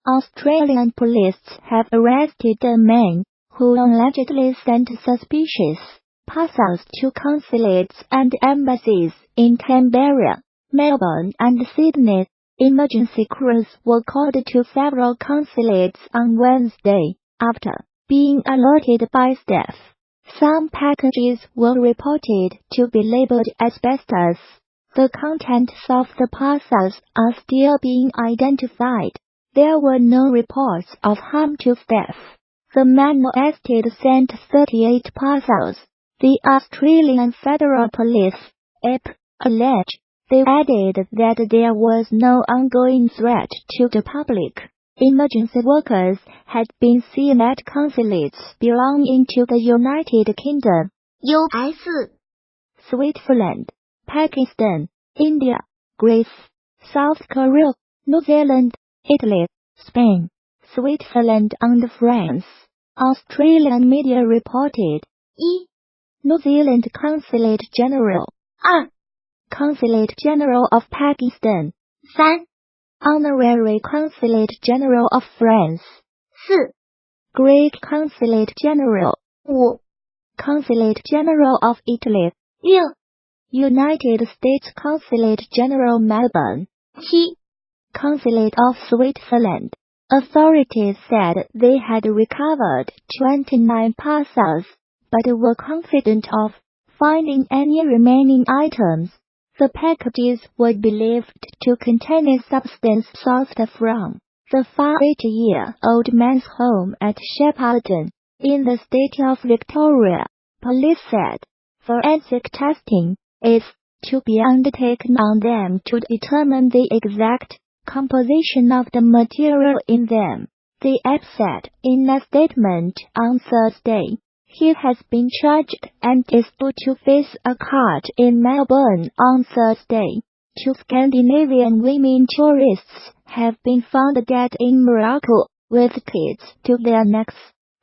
Australian police have arrested a man who allegedly sent suspicious parcels to consulates and embassies in Canberra, Melbourne and Sydney. Emergency crews were called to several consulates on Wednesday after being alerted by staff. Some packages were reported to be labeled asbestos. The contents of the parcels are still being identified. There were no reports of harm to staff. The man arrested sent 38 parcels. The Australian Federal Police, AP, alleged. They added that there was no ongoing threat to the public. Emergency workers had been seen at consulates belonging to the United Kingdom, US, Switzerland, Pakistan, India, Greece, South Korea, New Zealand, Italy, Spain, Switzerland and France. Australian media reported. 1. New Zealand Consulate General. 2. Consulate General of Pakistan. 3. Honorary Consulate General of France. 4. Greek Consulate General. 5. Consulate General of Italy. 6. United States Consulate General Melbourne. 7. Consulate of Switzerland. Authorities said they had recovered 29 parcels, but were confident of finding any remaining items. The packages were believed to contain a substance sourced from the 48-year-old man's home at Shepparton, in the state of Victoria. Police said forensic testing is to be undertaken on them to determine the exact composition of the material in them. The app said in a statement on Thursday. He has been charged and is due to face a court in Melbourne on Thursday. 2 Scandinavian women tourists have been found dead in Morocco, with kids to their necks.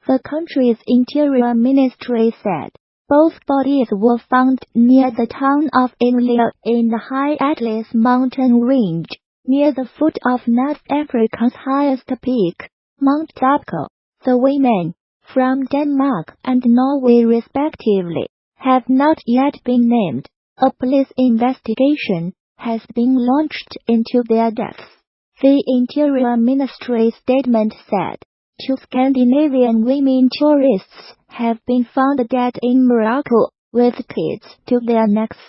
The country's Interior Ministry said both bodies were found near the town of Imlea in the High Atlas mountain range, near the foot of North Africa's highest peak, Mount Dabco. The women, from Denmark and Norway respectively, have not yet been named. A police investigation has been launched into their deaths. The Interior Ministry statement said 2 Scandinavian women tourists have been found dead in Morocco, with kids to their necks.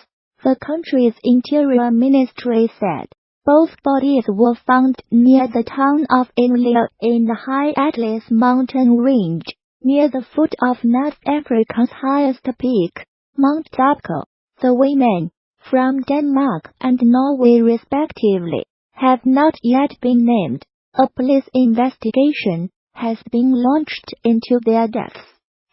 The country's Interior Ministry said both bodies were found near the town of Imlea in the High Atlas mountain range, near the foot of North Africa's highest peak, Mount Dabco. The women, from Denmark and Norway respectively, have not yet been named. A police investigation has been launched into their deaths.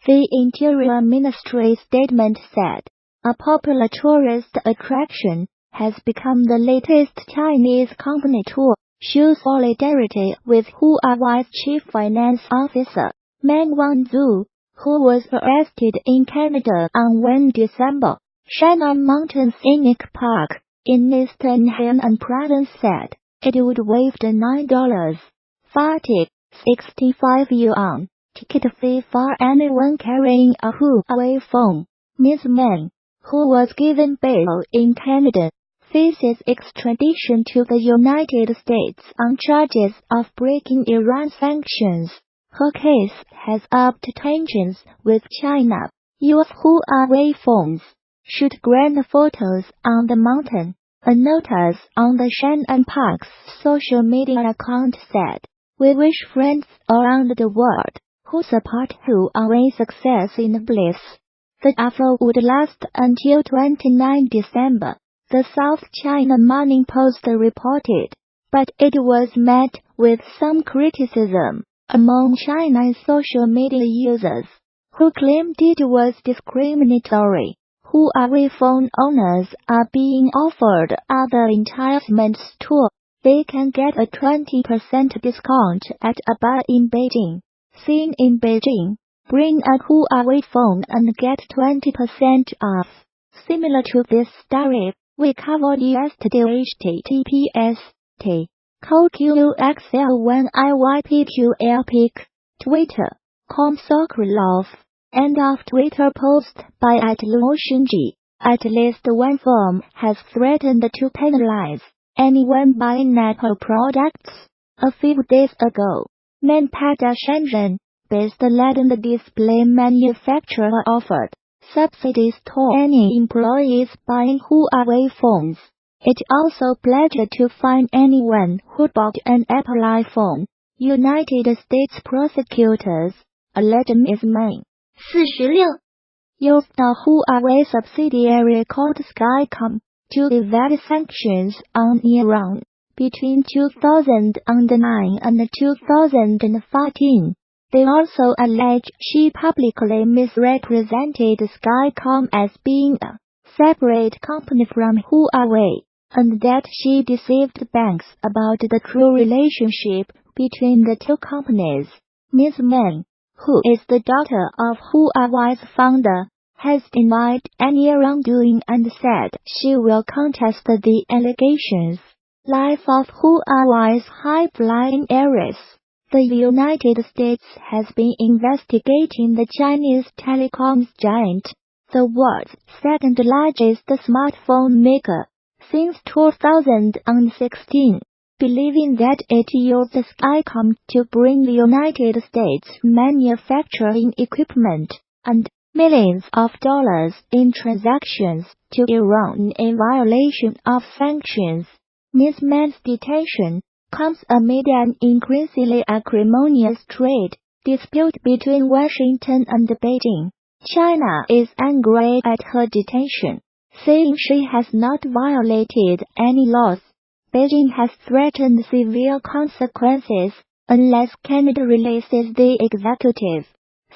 The Interior Ministry statement said a popular tourist attraction has become the latest Chinese company to show solidarity with Huawei's chief finance officer, Meng Wanzhou, who was arrested in Canada on 1 December. Shannon Mountain Scenic Park, in eastern Hainan Province said it would waive the $9.40, 65 yuan, ticket fee for anyone carrying a Huawei phone. Ms. Meng, who was given bail in Canada, faces extradition to the United States on charges of breaking Iran sanctions. Her case has upped tensions with China. U.S. Huawei phones should grant photos on the mountain. A notice on the Shannon Park's social media account said, "We wish friends around the world who support Huawei's success in bliss." The offer would last until 29 December, the South China Morning Post reported, but it was met with some criticism among China's social media users, who claimed it was discriminatory. Huawei phone owners are being offered other enticements too. They can get a 20% discount at a bar in Beijing. Seen in Beijing, bring a Huawei phone and get 20% off. Similar to this story we covered yesterday, https:// COQXL1IYPQL pic. Twitter. Sokolov. End of Twitter post by @LuoShunji. At least one firm has threatened to penalize anyone buying Apple products. A few days ago, Manpada Shenzhen, based Latin display manufacturer, offered subsidies to any employees buying Huawei phones. It also pledged to fine anyone who bought an Apple iPhone. United States prosecutors alleged Ms. May 46 used a Huawei subsidiary called Skycom to evade sanctions on Iran between 2009 and 2014. They also allege she publicly misrepresented Skycom as being a separate company from Huawei, and that she deceived banks about the true relationship between the two companies. Ms. May, who is the daughter of Huawei's founder, has denied any wrongdoing and said she will contest the allegations. Life of Huawei's high-flying heiress. The United States has been investigating the Chinese telecoms giant, the world's second-largest smartphone maker, since 2016, believing that it used Skycom to bring the United States manufacturing equipment and millions of dollars in transactions to Iran in violation of sanctions. Ms. May's detention comes amid an increasingly acrimonious trade dispute between Washington and Beijing. China is angry at her detention, saying she has not violated any laws. Beijing has threatened severe consequences unless Canada releases the executive.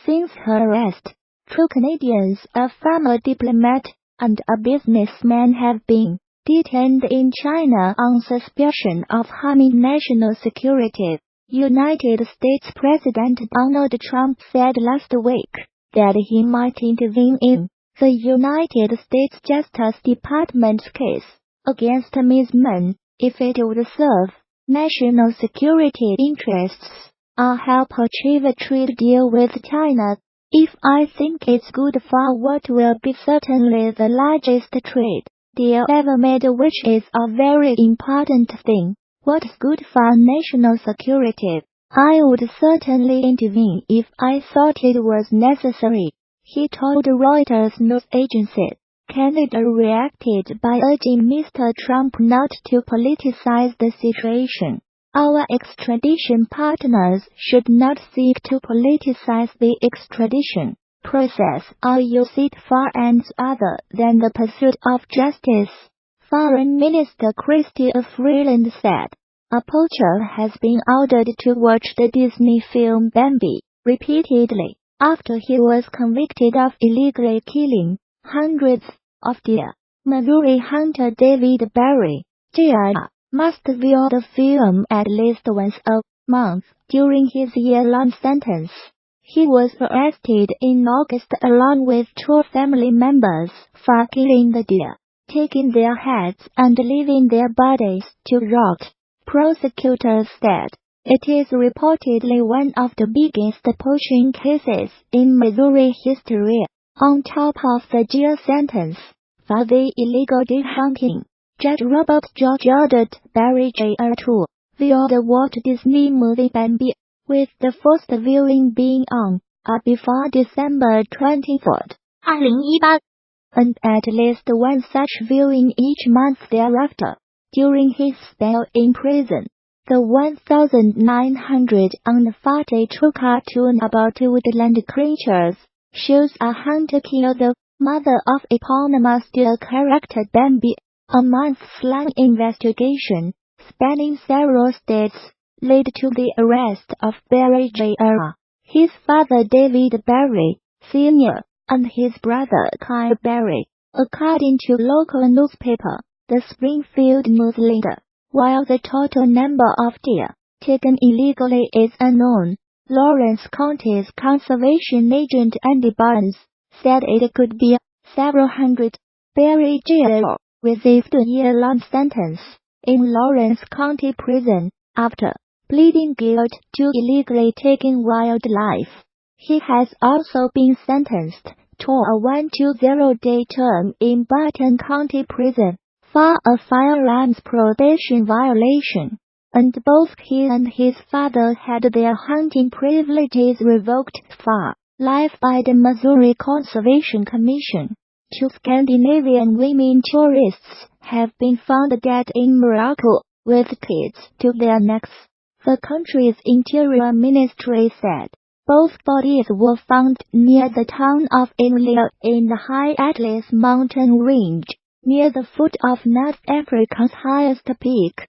Since her arrest, 2 Canadians, a former diplomat, and a businessman have been detained in China on suspicion of harming national security. United States President Donald Trump said last week that he might intervene in the United States Justice Department's case against Ms. May if it would serve national security interests or help achieve a trade deal with China. If I think it's good for what will be certainly the largest trade deal ever made, which is a very important thing, what's good for national security, I would certainly intervene if I thought it was necessary, he told Reuters news agency. Canada reacted by urging Mr. Trump not to politicize the situation. Our extradition partners should not seek to politicize the extradition process or use it for ends other than the pursuit of justice, Foreign Minister Chrystia Freeland said. A poacher has been ordered to watch the Disney film Bambi repeatedly after he was convicted of illegally killing hundreds of deer. Missouri hunter David Barry, Jr., must view the film at least once a month during his year-long sentence. He was arrested in August along with 2 family members for killing the deer, taking their heads and leaving their bodies to rot. Prosecutors said it is reportedly one of the biggest poaching cases in Missouri history. On top of the jail sentence for the illegal deer hunting, Judge Robert George ordered Barry Jr. to view the Walt Disney movie Bambi, with the first viewing being on or before December 24, 2018, and at least one such viewing each month thereafter. During his spell in prison, the 1942 cartoon about woodland creatures shows a hunter kill the mother of eponymous deer character Bambi. A months-long investigation, spanning several states, led to the arrest of Barry Jr., his father David Barry, Sr., and his brother Kyle Barry, according to local newspaper, the Springfield News Leader. While the total number of deer taken illegally is unknown, Lawrence County's conservation agent Andy Barnes said it could be several hundred. Barry Jr. received a year-long sentence in Lawrence County Prison after pleading guilty to illegally taking wildlife. He has also been sentenced to a 120-day term in Barton County Prison for a firearms prohibition violation, and both he and his father had their hunting privileges revoked for life by the Missouri Conservation Commission. 2 Scandinavian women tourists have been found dead in Morocco, with kids to their necks, the country's interior ministry said. Both bodies were found near the town of Inlia in the High Atlas mountain range, near the foot of North Africa's highest peak.